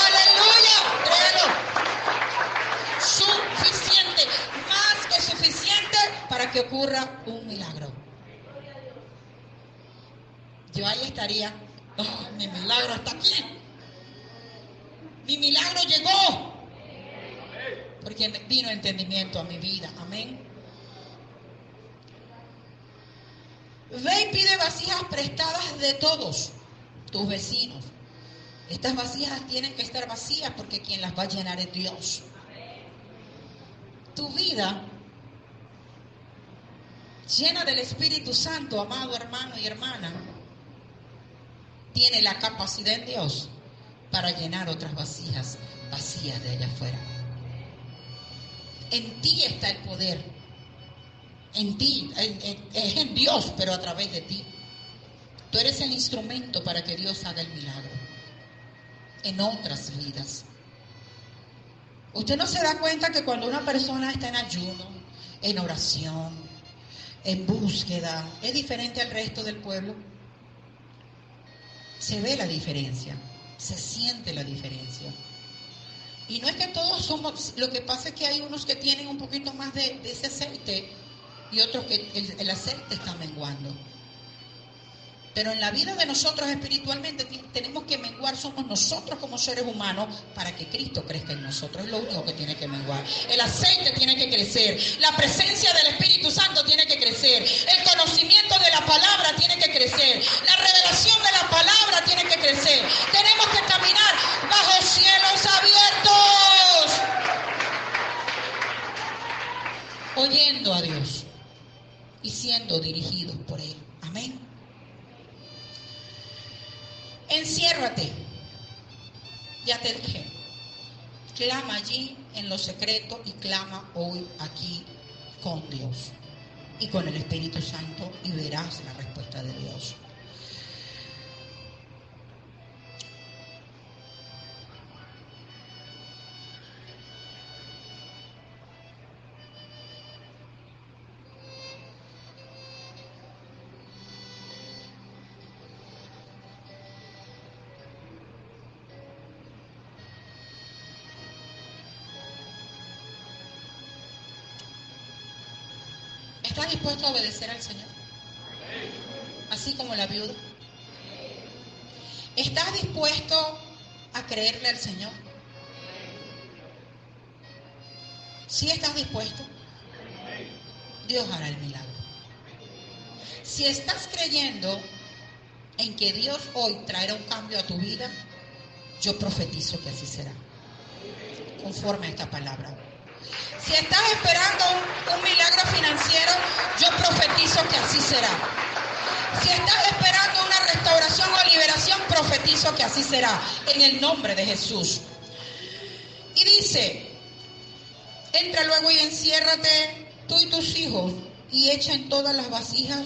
Aleluya, créelo. Suficiente, más que suficiente para que ocurra un milagro. Yo ahí estaría, oh, mi milagro está aquí. Mi milagro llegó. Porque vino entendimiento a mi vida. Amén. Ve y pide vasijas prestadas de todos tus vecinos. Estas vasijas tienen que estar vacías porque quien las va a llenar es Dios. Tu vida llena del Espíritu Santo, amado hermano y hermana, tiene la capacidad en Dios para llenar otras vasijas vacías de allá afuera. En ti está el poder. En ti, es en Dios, pero a través de ti. Tú eres el instrumento para que Dios haga el milagro en otras vidas. Usted no se da cuenta que cuando una persona está en ayuno, en oración, en búsqueda, es diferente al resto del pueblo. Se ve la diferencia, se siente la diferencia. Y no es que todos somos, lo que pasa es que hay unos que tienen un poquito más de ese aceite y otros que el aceite está menguando. Pero en la vida de nosotros espiritualmente tenemos que menguar, somos nosotros como seres humanos para que Cristo crezca en nosotros. Es lo único que tiene que menguar. El aceite tiene que crecer, la presencia del Espíritu Santo tiene que crecer, el conocimiento de la palabra tiene que crecer, la revelación de la palabra tiene que crecer. Tenemos que caminar bajo cielos abiertos, oyendo a Dios y siendo dirigidos por Él. Amén. Enciérrate, ya te dije, clama allí en lo secreto y clama hoy aquí con Dios y con el Espíritu Santo y verás la respuesta de Dios. ¿Estás dispuesto a obedecer al Señor? Así como la viuda. ¿Estás dispuesto a creerle al Señor? Si estás dispuesto, Dios hará el milagro. Si estás creyendo en que Dios hoy traerá un cambio a tu vida, yo profetizo que así será, conforme a esta palabra. Si estás esperando un milagro financiero, yo profetizo que así será. Si estás esperando una restauración o liberación, profetizo que así será, en el nombre de Jesús. Y dice, entra luego y enciérrate tú y tus hijos, y echa en todas las vasijas,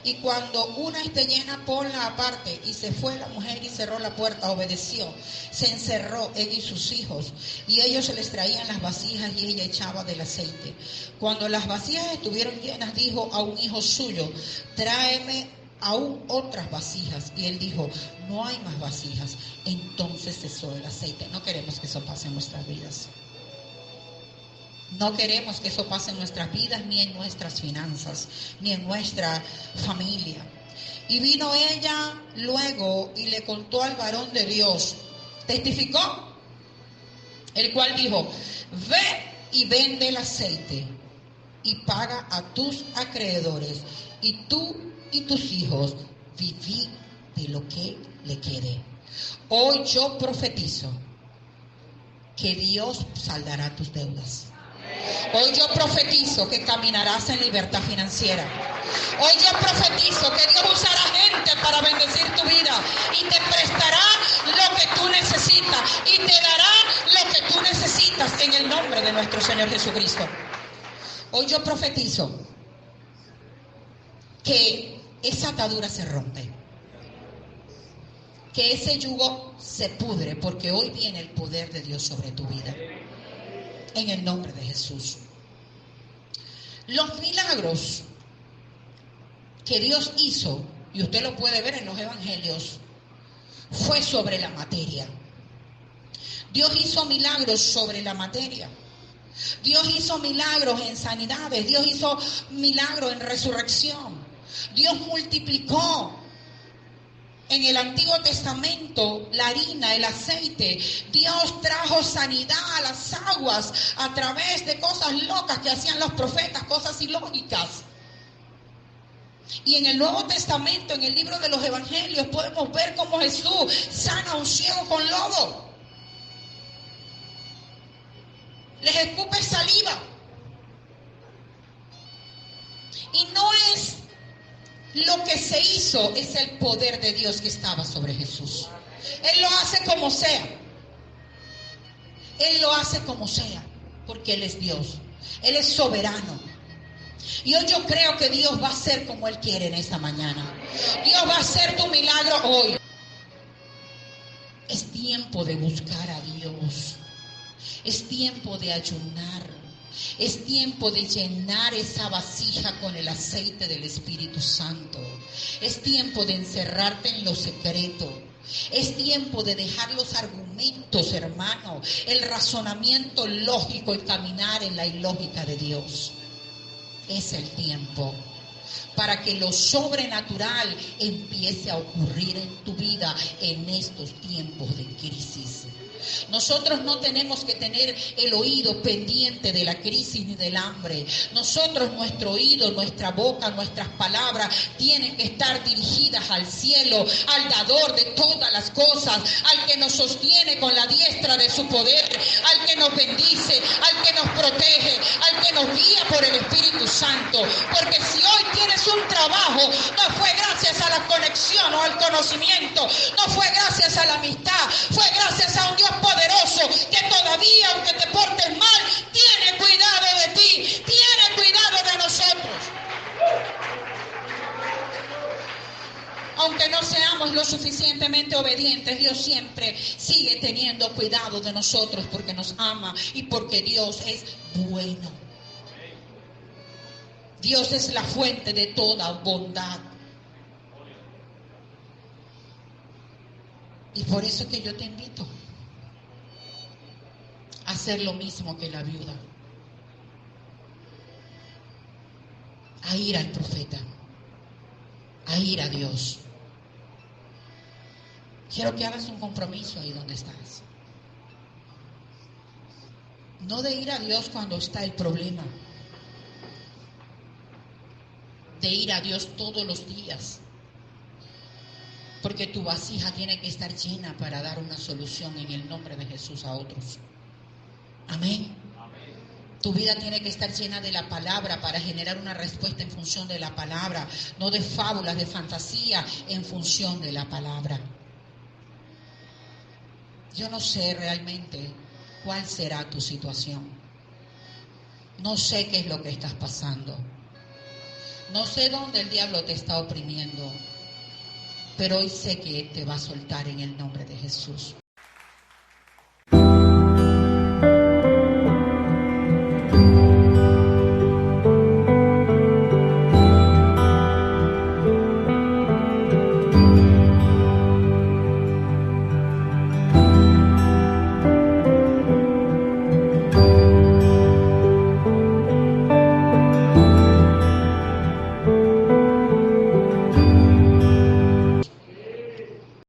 y cuando una esté llena, ponla aparte. Y se fue la mujer y cerró la puerta, obedeció, se encerró ella y sus hijos, y ellos se les traían las vasijas y ella echaba del aceite. Cuando las vasijas estuvieron llenas, dijo a un hijo suyo, tráeme aún otras vasijas. Y él dijo, no hay más vasijas. Entonces cesó el aceite. No queremos que eso pase en nuestras vidas. No queremos que eso pase en nuestras vidas, ni en nuestras finanzas, ni en nuestra familia. Y vino ella luego y le contó al varón de Dios. Testificó, el cual dijo, ve y vende el aceite y paga a tus acreedores, y tú y tus hijos vivid de lo que le quede. Hoy yo profetizo que Dios saldará tus deudas. Hoy yo profetizo que caminarás en libertad financiera. Hoy yo profetizo que Dios usará gente para bendecir tu vida y te prestará lo que tú necesitas y te dará lo que tú necesitas en el nombre de nuestro Señor Jesucristo. Hoy yo profetizo que esa atadura se rompe, que ese yugo se pudre, porque hoy viene el poder de Dios sobre tu vida. En el nombre de Jesús. Los milagros que Dios hizo, y usted lo puede ver en los evangelios, fue sobre la materia. Dios hizo milagros sobre la materia. Dios hizo milagros en sanidades. Dios hizo milagros en resurrección. Dios multiplicó en el Antiguo Testamento la harina, el aceite. Dios trajo sanidad a las aguas a través de cosas locas que hacían los profetas, cosas ilógicas. Y en el Nuevo Testamento, en el libro de los Evangelios, podemos ver cómo Jesús sana a un ciego con lodo. Les escupe saliva. Y no es lo que se hizo, es el poder de Dios que estaba sobre Jesús. Él lo hace como sea. Él lo hace como sea, porque Él es Dios. Él es soberano. Y hoy yo creo que Dios va a hacer como Él quiere en esta mañana. Dios va a hacer tu milagro hoy. Es tiempo de buscar a Dios. Es tiempo de ayunar. Es tiempo de llenar esa vasija con el aceite del Espíritu Santo. Es tiempo de encerrarte en lo secreto. Es tiempo de dejar los argumentos, hermano, el razonamiento lógico y caminar en la ilógica de Dios. Es el tiempo para que lo sobrenatural empiece a ocurrir en tu vida en estos tiempos de crisis. Nosotros no tenemos que tener el oído pendiente de la crisis ni del hambre. Nosotros, nuestro oído, nuestra boca, nuestras palabras tienen que estar dirigidas al cielo, al dador de todas las cosas, al que nos sostiene con la diestra de su poder, al que nos bendice, al que nos protege, al que nos guía por el Espíritu Santo. Porque si hoy tienes un trabajo, no fue gracias a la conexión o al conocimiento, no fue gracias a la amistad, fue gracias a un Dios poderoso que todavía, aunque te portes mal, tiene cuidado de ti, tiene cuidado de nosotros. Aunque no seamos lo suficientemente obedientes, Dios siempre sigue teniendo cuidado de nosotros porque nos ama y porque Dios es bueno. Dios es la fuente de toda bondad. Y por eso es que yo te invito a hacer lo mismo que la viuda. A ir al profeta. A ir a Dios. Quiero que hagas un compromiso ahí donde estás. No de ir a Dios cuando está el problema. De ir a Dios todos los días. Porque tu vasija tiene que estar llena para dar una solución en el nombre de Jesús a otros. Amén. Tu vida tiene que estar llena de la palabra para generar una respuesta en función de la palabra, no de fábulas, de fantasía, en función de la palabra. Yo no sé realmente cuál será tu situación. No sé qué es lo que estás pasando. No sé dónde el diablo te está oprimiendo. Pero hoy sé que te va a soltar en el nombre de Jesús.